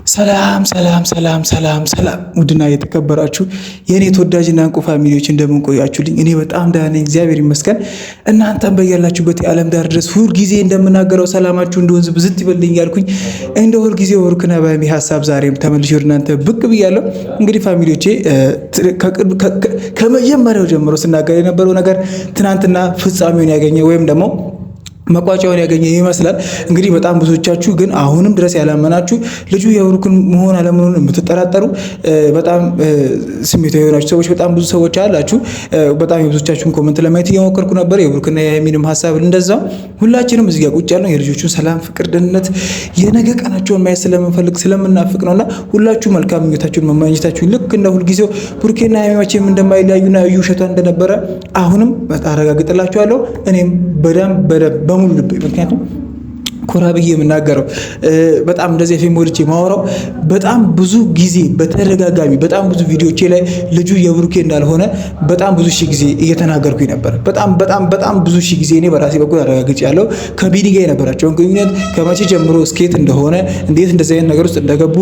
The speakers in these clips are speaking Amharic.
ሰላም ሰላም ሰላም ሰላም ሰላም ውድና የተከበራችሁ የኔ ተወዳጅና እንቁ ፋሚሊዎች እንደምን ቆያችሁልኝ? እኔ በጣም ደህና ነኝ፣ እግዚአብሔር ይመስገን። እናንተም በያላችሁበት የዓለም ዳር ድረስ ሁል ጊዜ እንደምናገረው ሰላማችሁ እንደ ወንዝ ብዝት ይበልኝ ያልኩኝ እንደ ሁል ጊዜ ወርክና ባሚ ሀሳብ ዛሬም ተመልሼ ወደ እናንተ ብቅ ብያለሁ። እንግዲህ ፋሚሊዎቼ ከመጀመሪያው ጀምሮ ስናገር የነበረው ነገር ትናንትና ፍጻሜውን ያገኘ ወይም ደግሞ መቋጫውን ያገኘ ይመስላል። እንግዲህ በጣም ብዙዎቻችሁ ግን አሁንም ድረስ ያላመናችሁ ልጁ የብሩክን መሆን አለመሆኑን የምትጠራጠሩ በጣም ስሜታዊ የሆናችሁ ሰዎች በጣም ብዙ ሰዎች አላችሁ። በጣም የብዙዎቻችሁን ኮመንት ለማየት እየሞከርኩ ነበር። የብሩክና የሃይሚንም ሀሳብ እንደዛው ሁላችንም እዚህ ጋር ቁጭ ያልነው የልጆቹን ሰላም፣ ፍቅር፣ ደህንነት የነገ ቀናቸውን ማየት ስለምንፈልግ ስለምናፍቅ ነውና ሁላችሁ መልካም ምኞታችሁን መመኘታችሁን ልክ እንደ ሁልጊዜው ብሩክና ሃይሚ መቼም እንደማይለያዩና እዩ ውሸቷ እንደነበረ አሁንም አረጋግጥላችኋለሁ። እኔም በደንብ ሙሉ ልብ ምክንያቱም ኮራ ብዬ የምናገረው በጣም እንደዚህ ፌሞልቼ ማወራው በጣም ብዙ ጊዜ በተደጋጋሚ በጣም ብዙ ቪዲዮቼ ላይ ልጁ የብሩኬ እንዳልሆነ በጣም ብዙ ሺህ ጊዜ እየተናገርኩኝ ነበር። በጣም ብዙ ሺህ ጊዜ እኔ በራሴ በኩል አረጋግጫለሁ። ከቢኒ ጋር የነበራቸውን ግንኙነት ከመቼ ጀምሮ እስኬት እንደሆነ እንዴት እንደዚህ አይነት ነገር ውስጥ እንደገቡ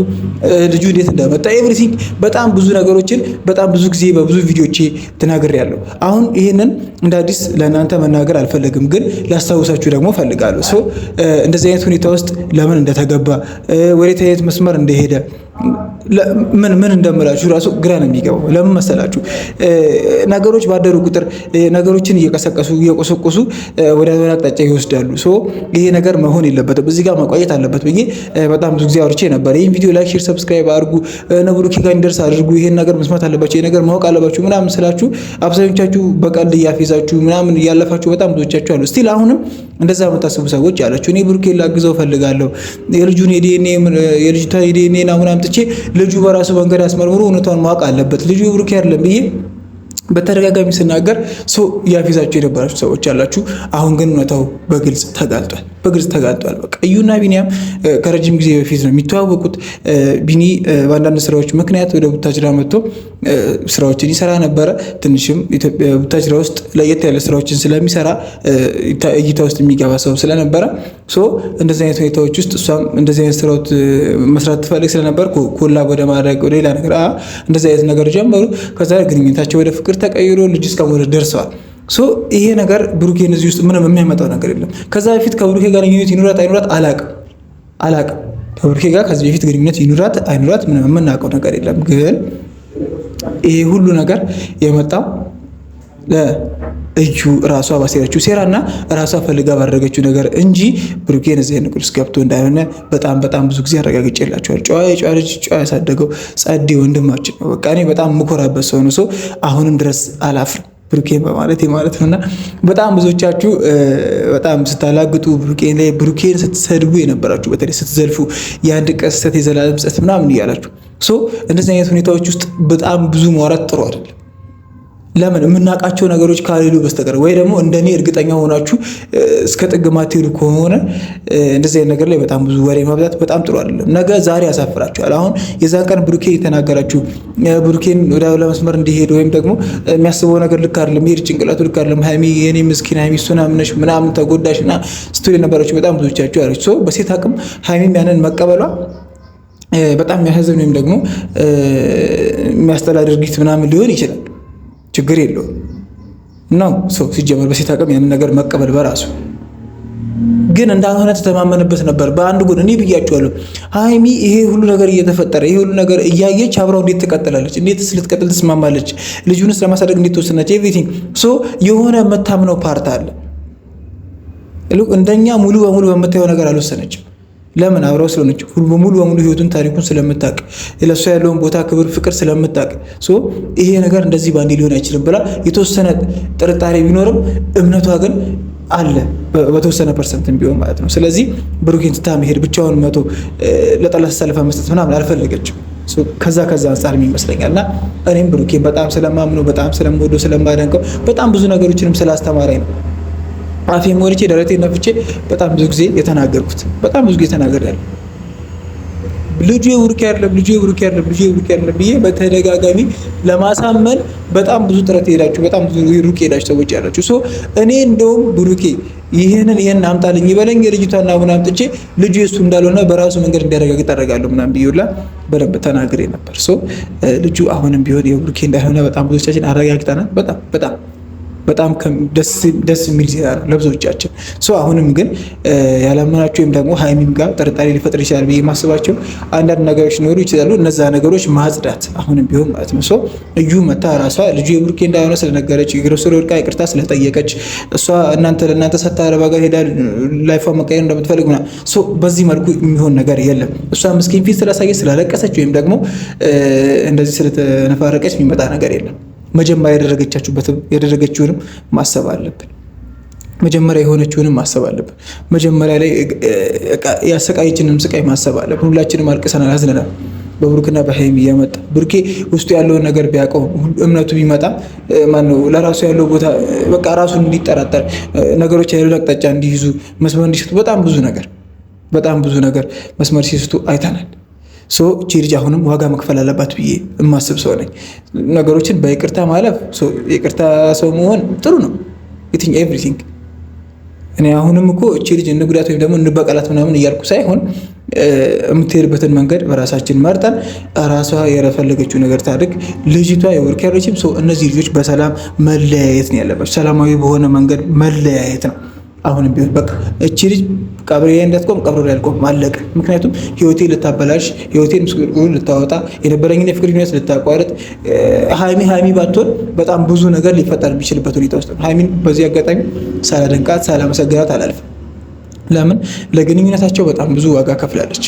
ልጁ እንዴት እንደመጣ ኤቭሪቲንግ በጣም ብዙ ነገሮችን በጣም ብዙ ጊዜ በብዙ ቪዲዮቼ ተናግሬያለሁ። አሁን ይሄንን እንደ አዲስ ለእናንተ መናገር አልፈለግም፣ ግን ላስታውሳችሁ ደግሞ ፈልጋለሁ። እንደዚህ አይነት ሁኔታ ውስጥ ለምን እንደተገባ ወዴት አይነት መስመር እንደሄደ ምን እንደምላችሁ ራሱ ግራ ነው የሚገባው። ለምን መሰላችሁ? ነገሮች ባደሩ ቁጥር ነገሮችን እየቆሰቆሱ ወደ አቅጣጫ ይወስዳሉ። ይሄ ነገር መሆን የለበትም፣ እዚህ ጋር መቆየት አለበት ብዬ በጣም ብዙ ጊዜ አውርቼ ነበር። ይህን ቪዲዮ ላይክ፣ ሼር፣ ሰብስክራይብ አድርጉ፣ ብሩኬ ጋር እንዲደርስ አድርጉ፣ ይሄን ነገር መስማት አለባችሁ፣ ይሄ ነገር ማወቅ አለባችሁ ምናምን ስላችሁ አብዛኞቻችሁ በቀልድ እያፌዛችሁ ምናምን እያለፋችሁ በጣም ብዙዎቻችሁ አሉ። ስቲል አሁንም እንደዛ የምታስቡ ሰዎች አላችሁ። እኔ ብሩኬን ላግዘው ፈልጋለሁ፣ የልጁን የልጅቷ የዲኤንኤ ናሙና አምጥቼ ልጁ በራሱ መንገድ አስመርምሮ እውነቷን ማወቅ አለበት፣ ልጁ ብሩኬ አይደለም ብዬ በተደጋጋሚ ስናገር ያፊዛችሁ የነበራችሁ ሰዎች አላችሁ። አሁን ግን እውነታው በግልጽ ተጋልጧል። በቃ እዩና ቢኒያም ከረጅም ጊዜ በፊት ነው የሚተዋወቁት። ቢኒ በአንዳንድ ስራዎች ምክንያት ወደ ቡታጅራ መጥቶ ስራዎችን ይሰራ ነበረ። ትንሽም ቡታጅራ ውስጥ ለየት ያለ ስራዎችን ስለሚሰራ እይታ ውስጥ የሚገባ ሰው ስለነበረ እንደዚህ አይነት ሁኔታዎች ውስጥ እሷም እንደዚህ አይነት ስራዎች መስራት ትፈልግ ስለነበር ኮላብ ወደ ማድረግ ወደ ሌላ ነገር እንደዚህ አይነት ነገር ጀመሩ። ከዛ ግንኙነታቸው ወደ ፍቅር ተቀይሮ ልጅ እስከመውለድ ደርሰዋል። ይሄ ነገር ብሩኬን እዚህ ውስጥ ምንም የሚያመጣው ነገር የለም። ከዛ በፊት ከብሩኬ ጋር ግንኙነት ይኑራት አይኑራት አላቅም። ከብሩኬ ጋር ከዚህ በፊት ግንኙነት ይኑራት አይኑራት ምንም የምናውቀው ነገር የለም። ግን ይሄ ሁሉ ነገር የመጣው ለእዩ ራሷ ባሴረችው ሴራና ራሷ ፈልጋ ባደረገችው ነገር እንጂ ብሩኬን እዚህ ነገር ውስጥ ገብቶ እንዳይሆነ በጣም ብዙ ጊዜ አረጋግጬላችኋል። ጨዋ ልጅ ጨዋ ያሳደገው ጸዴ ወንድማችን ነው። በቃ እኔ በጣም የምኮራበት ሰው ነው። አሁንም ድረስ አላፍርም ብሩኬን በማለት ማለት ነውና በጣም ብዙዎቻችሁ በጣም ስታላግጡ ብሩኬን ስትሰድቡ የነበራችሁ በተለይ ስትዘልፉ የአንድ ቀን ስህተት የዘላለም ጸጸት ምናምን እያላችሁ እንደዚህ አይነት ሁኔታዎች ውስጥ በጣም ብዙ ማውራት ጥሩ አይደለም። ለምን የምናውቃቸው ነገሮች ካሌሉ በስተቀር ወይ ደግሞ እንደኔ እርግጠኛ ሆናችሁ እስከ ጥግ ማትሄዱ ከሆነ እንደዚህ አይነት ነገር ላይ በጣም ብዙ ወሬ ማብዛት በጣም ጥሩ አይደለም። ነገ ዛሬ ያሳፍራችኋል። አሁን የዛን ቀን ብሩኬ የተናገራችሁ ብሩኬን ወደ መስመር እንዲሄድ ወይም ደግሞ የሚያስበው ነገር ልክ አይደለም፣ ይሄድ ጭንቅላቱ ልክ አይደለም፣ ሃይሚ የኔ ምስኪን ሃይሚ እሱን አምነሽ ምናምን ተጎዳሽና ስቶሪ የነበራችሁ በጣም ብዙዎቻችሁ ያለች በሴት አቅም ሃይሚም ያንን መቀበሏ በጣም የሚያሳዝን ወይም ደግሞ የሚያስጠላ ድርጊት ምናምን ሊሆን ይችላል። ችግር የለውም ነው ሲጀመር በሴት አቅም ያንን ነገር መቀበል በራሱ ግን እንዳልሆነ ተተማመንበት ነበር። በአንድ ጎን እኔ ብያቸዋለሁ፣ ሃይሚ ይሄ ሁሉ ነገር እየተፈጠረ ይሄ ሁሉ ነገር እያየች አብራው እንዴት ትቀጥላለች? እንዴትስ ልትቀጥል ትስማማለች? ልጁንስ ለማሳደግ እንዴት ተወሰነች? ኤቭሪቲንግ የሆነ የምታምነው ፓርት አለ። እንደኛ ሙሉ በሙሉ በምታየው ነገር አልወሰነችም። ለምን? አብረው ስለሆነች ሙሉ በሙሉ ህይወቱን ታሪኩን ስለምታውቅ ለሷ ያለውን ቦታ ክብር፣ ፍቅር ስለምታውቅ ይሄ ነገር እንደዚህ ባንዴ ሊሆን አይችልም ብላ የተወሰነ ጥርጣሬ ቢኖርም እምነቷ ግን አለ በተወሰነ ፐርሰንትም ቢሆን ማለት ነው። ስለዚህ ብሩኬን ትታ መሄድ ብቻውን መቶ ለጠላት አሳልፋ መስጠት ምናምን አልፈለገችም። ከዛ አንጻር ይመስለኛልና እኔም ብሩኬን በጣም ስለማምነው በጣም ስለምወደው ስለማደንቀው በጣም ብዙ ነገሮችንም ስላስተማረኝ ነው አፌ ሞልቼ ደረቴን ነፍቼ በጣም ብዙ ጊዜ የተናገርኩት። በጣም ብዙ ጊዜ ተናግሬያለሁ። ልጁ የብሩኬ አይደለም ብዬ በተደጋጋሚ ለማሳመን በጣም ብዙ ጥረት ሄዳችሁ በጣም ብዙ ሩቅ ሄዳችሁ ሰዎች ያላችሁ። ሶ እኔ እንደውም ብሩኬ ይሄን አምጣልኝ ይበለኝ የልጅቷን ናሙና አምጥቼ ልጁ የሱ እንዳልሆነ በራሱ መንገድ እንዲያረጋግጥ አደርጋለሁ ምናምን ብዬላ በደንብ ተናግሬ ነበር። ሶ ልጁ አሁንም ቢሆን የብሩኬ እንዳልሆነ በጣም ብዙዎቻችን አረጋግጠናል። በጣም ደስ የሚል ዜና ነው ለብዙዎቻችን። አሁንም ግን ያላመናቸው ወይም ደግሞ ሀይሚም ጋር ጥርጣሬ ሊፈጥር ይችላል ብዬ ማስባቸው አንዳንድ ነገሮች ሊኖሩ ይችላሉ። እነዛ ነገሮች ማጽዳት አሁንም ቢሆን ማለት ነው። እዩ መታ ራሷ ልጁ የብሩኬ እንዳልሆነ ስለነገረች ግሮሰሪ ወድቃ ይቅርታ ስለጠየቀች እሷ ለእናንተ ሰታ አረብ ሀገር ሄዳ ላይፏ መቀየር እንደምትፈልግ ምናምን በዚህ መልኩ የሚሆን ነገር የለም። እሷ ምስኪን ፊት ስላሳየች ስላለቀሰች ወይም ደግሞ እንደዚህ ስለተነፋረቀች የሚመጣ ነገር የለም። መጀመሪያ ያደረገችውንም ማሰብ አለብን። መጀመሪያ የሆነችውንም ማሰብ አለብን። መጀመሪያ ላይ ያሰቃየችንም ስቃይ ማሰብ አለብን። ሁላችንም አልቅሰናል፣ አዝነናል። በብሩክና በሀይሚ እያመጣ ብሩኬ ውስጡ ያለውን ነገር ቢያውቀው እምነቱ ቢመጣ ማነው ለራሱ ያለው ቦታ በቃ ራሱን እንዲጠራጠር ነገሮች ያለው አቅጣጫ እንዲይዙ መስመር እንዲስቱ በጣም ብዙ ነገር መስመር ሲስቱ አይተናል። እቺ ልጅ አሁንም ዋጋ መክፈል አለባት ብዬ የማስብ ሰው ነኝ። ነገሮችን በይቅርታ ማለፍ ይቅርታ ሰው መሆን ጥሩ ነው። ኤቭሪቲንግ እኔ አሁንም እኮ እቺ ልጅ እንጉዳት ወይም ደግሞ እንበቀላት ምናምን እያልኩ ሳይሆን የምትሄድበትን መንገድ በራሳችን መርጠን ራሷ የፈለገችው ነገር ታድርግ። ልጅቷ የብሩኬ ያለችም እነዚህ ልጆች በሰላም መለያየት ነው ያለባቸው። ሰላማዊ በሆነ መንገድ መለያየት ነው። አሁንም ቢሆን በቃ እቺ ልጅ ቀብሬ እንዳትቆም ቀብሬ ያልቆም አለቀ። ምክንያቱም ህይወቴን ልታበላሽ ህይወቴን ምስቅልቅሉን ልታወጣ የነበረኝን የፍቅር ግንኙነት ልታቋርጥ ሀይሚ ባትሆን በጣም ብዙ ነገር ሊፈጠር የሚችልበት ሁኔታ ውስጥ ሀይሚን በዚህ አጋጣሚ ሳላደንቃት ሳላመሰግናት አላልፍም። ለምን ለግንኙነታቸው በጣም ብዙ ዋጋ ከፍላለች።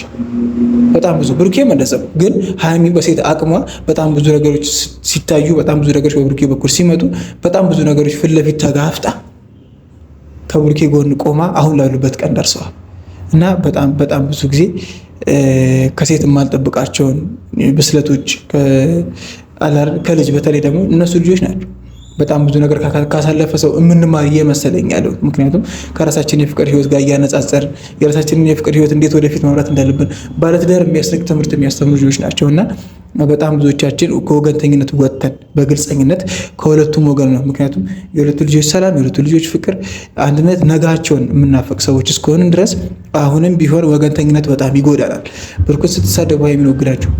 በጣም ብዙ ብሩኬም እንደዛው። ግን ሀይሚ በሴት አቅሟ በጣም ብዙ ነገሮች ሲታዩ በጣም ብዙ ነገሮች በብሩኬ በኩል ሲመጡ በጣም ብዙ ነገሮች ፊት ለፊት ተጋፍጣ ከብሩኬ ጎን ቆማ አሁን ላሉበት ቀን ደርሰዋል። እና በጣም ብዙ ጊዜ ከሴት የማልጠብቃቸውን ብስለቶች ከልጅ በተለይ ደግሞ እነሱ ልጆች ናቸው። በጣም ብዙ ነገር ካሳለፈ ሰው የምንማር እየመሰለኝ ያለው። ምክንያቱም ከራሳችን የፍቅር ህይወት ጋር እያነጻጸርን የራሳችንን የፍቅር ህይወት እንዴት ወደፊት መምራት እንዳለብን ባለትዳር የሚያስነቅ ትምህርት የሚያስተምሩ ልጆች ናቸው። እና በጣም ብዙዎቻችን ከወገንተኝነት ወጥተን በግልጸኝነት ከሁለቱም ወገን ነው። ምክንያቱም የሁለቱ ልጆች ሰላም፣ የሁለቱ ልጆች ፍቅር፣ አንድነት ነጋቸውን የምናፈቅ ሰዎች እስከሆንን ድረስ አሁንም ቢሆን ወገንተኝነት በጣም ይጎዳናል። ብሩክን ስትሳደቡ ሀይሚን ወግዳችሁ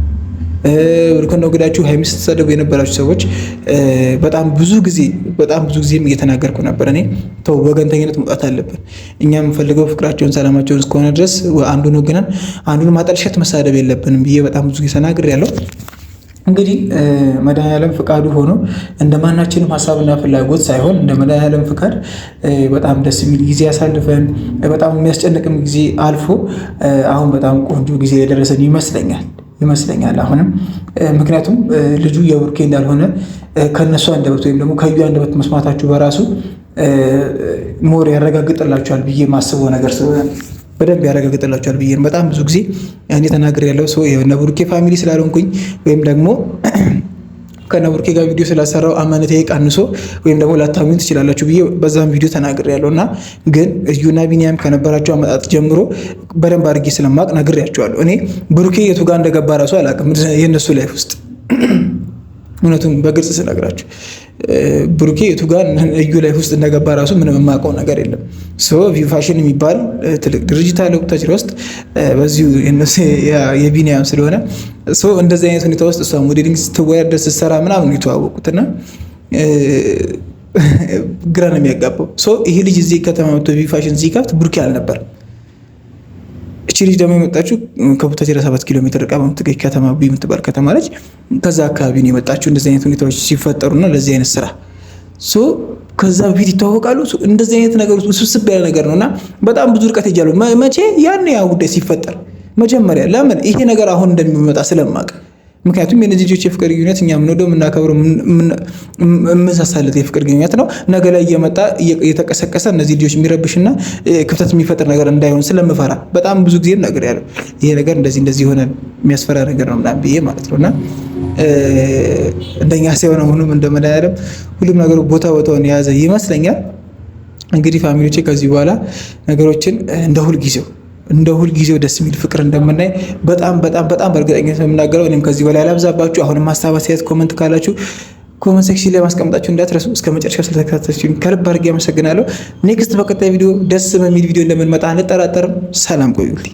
ብሩክን ወግዳችሁ ሀይሚ ስትሳደቡ የነበራችሁ ሰዎች በጣም ብዙ ጊዜም እየተናገርኩ ነበር። እኔ ተው ወገንተኝነት መውጣት አለብን። እኛ የምንፈልገው ፍቅራቸውን ሰላማቸውን እስከሆነ ድረስ አንዱን ወግነን አንዱን ማጠልሸት መሳደብ የለብንም ብዬ በጣም ብዙ ጊዜ ተናግሬያለሁ። እንግዲህ መድኃኒዓለም ፍቃዱ ሆኖ እንደማናችንም ሀሳብና ፍላጎት ሳይሆን እንደ መድኃኒዓለም ፍቃድ በጣም ደስ የሚል ጊዜ ያሳልፈን በጣም የሚያስጨንቅም ጊዜ አልፎ አሁን በጣም ቆንጆ ጊዜ የደረሰን ይመስለኛል አሁንም። ምክንያቱም ልጁ የብሩኬ እንዳልሆነ ከነሱ አንደበት ወይም ደግሞ ከዩ አንደበት መስማታችሁ በራሱ ሞር ያረጋግጥላችኋል ብዬ ማስበው ነገር ስለሆነ በደንብ ያረጋግጥላችኋል ብዬ በጣም ብዙ ጊዜ እኔ ተናግሬ ያለው ሰው የብሩኬ ፋሚሊ ስላልሆንኩኝ ወይም ደግሞ ከነብሩኬ ጋር ቪዲዮ ስላሰራው አማነቴ ቀንሶ ወይም ደግሞ ላታምኑኝ ትችላላችሁ ብዬ በዛም ቪዲዮ ተናግሬያለሁ። እና ግን እዩና ቢኒያም ከነበራቸው አመጣጥ ጀምሮ በደንብ አድርጌ ስለማቅ ነግሬያቸዋለሁ። እኔ ብሩኬ የቱ ጋር እንደገባ ራሱ አላውቅም የእነሱ ላይፍ ውስጥ እውነቱን በግልጽ ስነግራችሁ ብሩኬ የቱ ጋር እዩ ላይፍ ውስጥ እንደገባ ራሱ ምንም የማውቀው ነገር የለም። ቪው ፋሽን የሚባል ትልቅ ድርጅት አለ ቡታጅራ ውስጥ በዚሁ የቢኒያም ስለሆነ እንደዚህ አይነት ሁኔታ ውስጥ እሷ ሞዴሊንግ ስትወዳደር ስትሰራ ምናምን የተዋወቁትና ግራ ነው የሚያጋባው። ይሄ ልጅ እዚህ ከተማ መጥቶ ቪው ፋሽን ሲከፍት ብሩኬ አልነበር። እቺ ልጅ ደግሞ የመጣችው ከቡታጅራ 7 ኪሎ ሜትር ርቃ በምትገኝ ከተማ የምትባል ከተማ ነች። ከዛ አካባቢ ነው የመጣችው። እንደዚህ አይነት ሁኔታዎች ሲፈጠሩና ለዚህ አይነት ስራ ከዛ በፊት ይተዋወቃሉ። እንደዚህ አይነት ነገር ውስብስብ ያለ ነገር ነውና በጣም ብዙ ርቀት ሄጃለሁ። መቼ ያን ያ ጉዳይ ሲፈጠር መጀመሪያ ለምን ይሄ ነገር አሁን እንደሚመጣ ስለማቅ ምክንያቱም የነዚህ ልጆች የፍቅር ግንኙነት እኛ የምንወደው የምናከብረው የምንሳሳለት የፍቅር ግንኙነት ነው። ነገ ላይ እየመጣ እየተቀሰቀሰ እነዚህ ልጆች የሚረብሽና ክፍተት የሚፈጥር ነገር እንዳይሆን ስለምፈራ በጣም ብዙ ጊዜም ነገር ያለው ይሄ ነገር እንደዚህ ሆነ የሚያስፈራ ነገር ነው ምናምን ብዬ ማለት ነውና እንደኛ ሳይሆን አሁንም እንደመድኃኒዓለም ሁሉም ነገር ቦታውን የያዘ ይመስለኛል። እንግዲህ ፋሚሊዎቼ ከዚህ በኋላ ነገሮችን እንደ ሁልጊዜው እንደ ሁልጊዜው ደስ የሚል ፍቅር እንደምናይ በጣም በእርግጠኝነት የምናገረው። እኔም ከዚህ በላይ አላብዛባችሁ። አሁንም ሀሳብ አስተያየት ኮመንት ካላችሁ ኮመንት ሴክሽን ላይ ማስቀመጣችሁ እንዳትረሱ። እስከ መጨረሻ ስለተከታተላችሁ ከልብ አድርጌ አመሰግናለሁ። ኔክስት በቀጣይ ቪዲዮ ደስ በሚል ቪዲዮ እንደምንመጣ አንጠራጠርም። ሰላም ቆዩልኝ።